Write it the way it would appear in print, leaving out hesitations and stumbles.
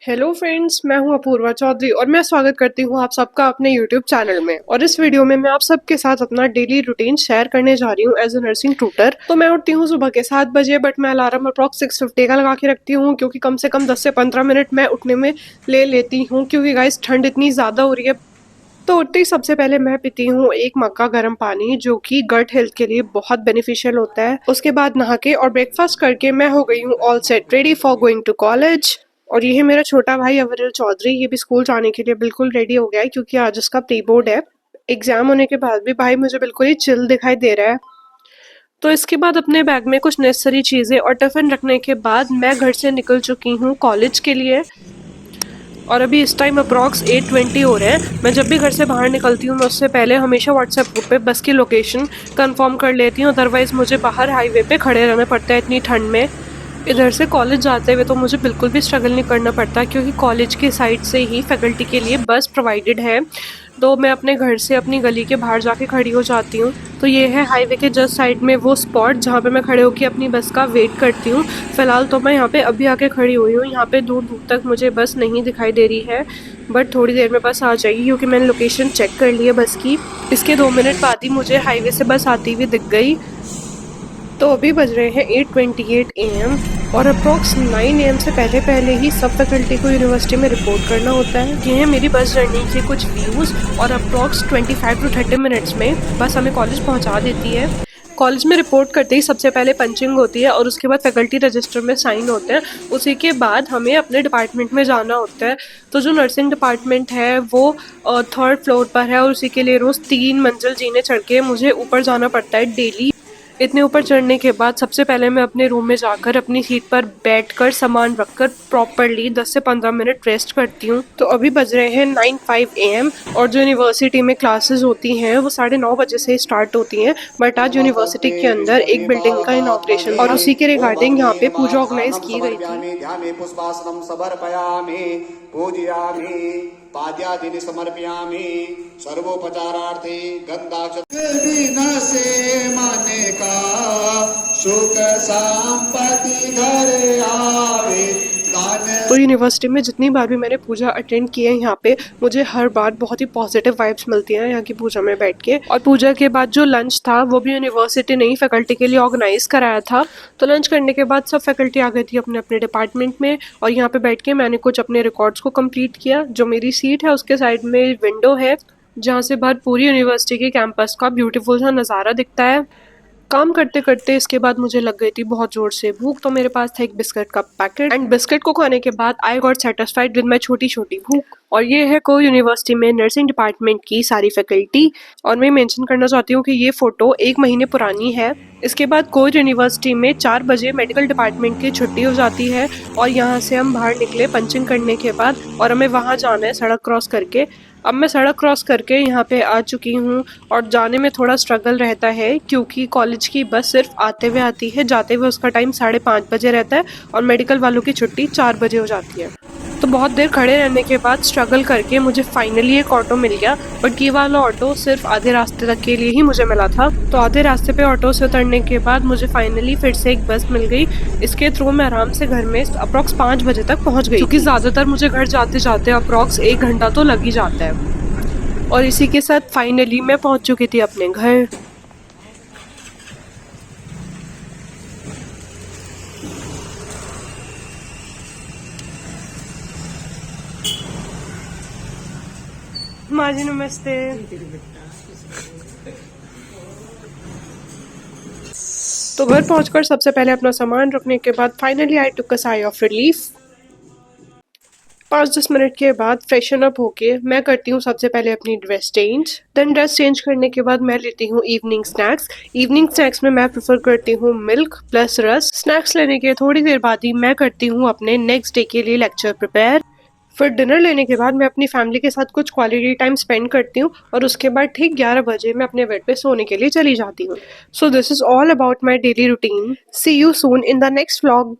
Hello friends, मैं हूं अपूर्वा चौधरी और मैं स्वागत करती हूं आप सबका अपने यूट्यूब चैनल में। और इस वीडियो में मैं आप सबके साथ अपना डेली रूटीन शेयर करने जा रही हूं एज अ नर्सिंग ट्यूटर। तो मैं उठती हूं सुबह के 7 बजे, बट मैं अलार्म अप्रॉक्स 6:50 का लगा के रखती हूं क्योंकि कम से कम 10 से 15 मिनट मैं उठने में ले लेती हूँ, क्योंकि गाइस ठंड इतनी ज़्यादा हो रही है। तो उठते ही सबसे पहले मैं पीती हूँ एक मग का गर्म पानी, जो कि गट हेल्थ के लिए बहुत बेनिफिशियल होता है। उसके बाद नहा के और ब्रेकफास्ट करके मैं हो गई हूँ all set, ready for going to college. और ये है मेरा छोटा भाई अविरल चौधरी, ये भी स्कूल जाने के लिए बिल्कुल रेडी हो गया है क्योंकि आज उसका प्री बोर्ड है। एग्जाम होने के बाद भी भाई मुझे बिल्कुल ही चिल दिखाई दे रहा है। तो इसके बाद अपने बैग में कुछ नेसेसरी चीज़ें और टिफिन रखने के बाद मैं घर से निकल चुकी हूँ कॉलेज के लिए। और अभी इस टाइम अप्रॉक्स 8:20 हो रहे हैं। मैं जब भी घर से बाहर निकलती हूँ मैं उससे पहले हमेशा व्हाट्सएप ग्रुप पे बस की लोकेशन कंफर्म कर लेती हूँ, अदरवाइज़ मुझे बाहर हाईवे पे खड़े रहना पड़ता है इतनी ठंड में। इधर से कॉलेज जाते हुए तो मुझे बिल्कुल भी स्ट्रगल नहीं करना पड़ता क्योंकि कॉलेज की साइड से ही फैकल्टी के लिए बस प्रोवाइडेड है। तो मैं अपने घर से अपनी गली के बाहर जाके खड़ी हो जाती हूँ। तो ये है हाईवे के जस्ट साइड में वो स्पॉट जहाँ पे मैं खड़े होकर अपनी बस का वेट करती हूँ। फिलहाल तो मैं यहाँ पे अभी आके खड़ी हुई हूँ। यहाँ पे दूर दूर तक मुझे बस नहीं दिखाई दे रही है, बट थोड़ी देर में बस आ जाएगी क्योंकि मैंने लोकेशन चेक कर ली है बस की। इसके 2 मिनट बाद ही मुझे हाईवे से बस आती हुई दिख गई। तो अभी बज रहे हैं 8:28 AM और अप्रॉक्स 9 AM से पहले पहले ही सब फैकल्टी को यूनिवर्सिटी में रिपोर्ट करना होता है। ये है मेरी बस जर्नी के कुछ व्यूज़ और अप्रॉक्स 25 to 30 मिनट्स में बस हमें कॉलेज पहुंचा देती है। कॉलेज में रिपोर्ट करते ही सबसे पहले पंचिंग होती है और उसके बाद फैकल्टी रजिस्टर में साइन होते हैं। उसी के बाद हमें अपने डिपार्टमेंट में जाना होता है। तो जो नर्सिंग डिपार्टमेंट है वो 3rd फ्लोर पर है और उसी के लिए रोज़ 3 मंजिल जीने चढ़ के मुझे ऊपर जाना पड़ता है डेली। इतने ऊपर चढ़ने के बाद सबसे पहले मैं अपने रूम में जाकर अपनी सीट पर बैठकर सामान रखकर प्रॉपरली 10 से 15 मिनट रेस्ट करती हूँ। तो अभी बज रहे हैं 9:05 AM और जो यूनिवर्सिटी में क्लासेस होती हैं वो 9:30 बजे से स्टार्ट होती हैं। बट आज यूनिवर्सिटी के अंदर एक बिल्डिंग का इनॉग्रेशन और उसी के रिगार्डिंग यहाँ पे पूजा ऑर्गेनाइज की गई थी। पाद्यादीनि समर्पयामि सर्वोपचारार्थे से माने का सुख संपत्ति घर आवे। तो यूनिवर्सिटी में जितनी बार भी मैंने पूजा अटेंड की है यहाँ पे मुझे हर बार बहुत ही पॉजिटिव वाइब्स मिलती हैं यहाँ की पूजा में बैठ के। और पूजा के बाद जो लंच था वो भी यूनिवर्सिटी ने ही फैकल्टी के लिए ऑर्गेनाइज कराया था। तो लंच करने के बाद सब फैकल्टी आ गई थी अपने अपने डिपार्टमेंट में और यहाँ पे बैठ के मैंने कुछ अपने रिकॉर्ड्स को कम्प्लीट किया। जो मेरी सीट है उसके साइड में विंडो है जहाँ से बाहर पूरी यूनिवर्सिटी के कैंपस का ब्यूटीफुल सा नज़ारा दिखता है। काम करते करते इसके बाद मुझे लग गई थी बहुत जोर से भूख, तो मेरे पास था एक बिस्किट का पैकेट एंड बिस्किट को खाने के बाद I got satisfied with my छोटी छोटी भूख। और ये है को यूनिवर्सिटी में नर्सिंग डिपार्टमेंट की सारी फैकल्टी। और मैं मेंशन करना चाहती हूँ कि ये फोटो 1 महीने पुरानी है। इसके बाद कोर यूनिवर्सिटी में 4 बजे मेडिकल डिपार्टमेंट की छुट्टी हो जाती है और यहाँ से हम बाहर निकले पंचिंग करने के बाद और हमें वहाँ जाना है सड़क क्रॉस करके। अब मैं सड़क क्रॉस करके यहाँ पे आ चुकी हूँ और जाने में थोड़ा स्ट्रगल रहता है क्योंकि कॉलेज की बस सिर्फ आते हुए आती है, जाते हुए उसका टाइम 5:30 बजे रहता है और मेडिकल वालों की छुट्टी 4 बजे हो जाती है। तो बहुत देर खड़े रहने के बाद स्ट्रगल करके मुझे फाइनली एक ऑटो मिल गया, बट ये वाला ऑटो सिर्फ आधे रास्ते तक के लिए ही मुझे मिला था। तो आधे रास्ते पे ऑटो से उतरने के बाद मुझे फाइनली फिर से एक बस मिल गई। इसके थ्रू मैं आराम से घर में अप्रॉक्स 5 बजे तक पहुंच गई क्योंकि ज़्यादातर मुझे घर जाते जाते अप्रॉक्स 1 घंटा तो लग ही जाता है। और इसी के साथ फाइनली मैं पहुंच चुकी थी अपने घर। माँ जी नमस्ते। तो घर पहुंचकर सबसे पहले अपना सामान रखने के बाद finally I took a sigh of relief. 5-10 minute के बाद फ्रेशन अप होके मैं करती हूँ सबसे पहले अपनी dress change. Then dress change करने के बाद मैं लेती हूँ इवनिंग स्नैक्स। इवनिंग स्नैक्स में मैं प्रेफर करती हूँ मिल्क प्लस रस। स्नैक्स लेने के थोड़ी देर बाद ही मैं करती हूँ अपने नेक्स्ट डे के लिए लेक्चर प्रिपेयर। फिर डिनर लेने के बाद मैं अपनी फैमिली के साथ कुछ क्वालिटी टाइम स्पेंड करती हूँ और उसके बाद ठीक 11 बजे मैं अपने बेड पे सोने के लिए चली जाती हूँ। So this is all about my daily routine. See you soon in the next vlog.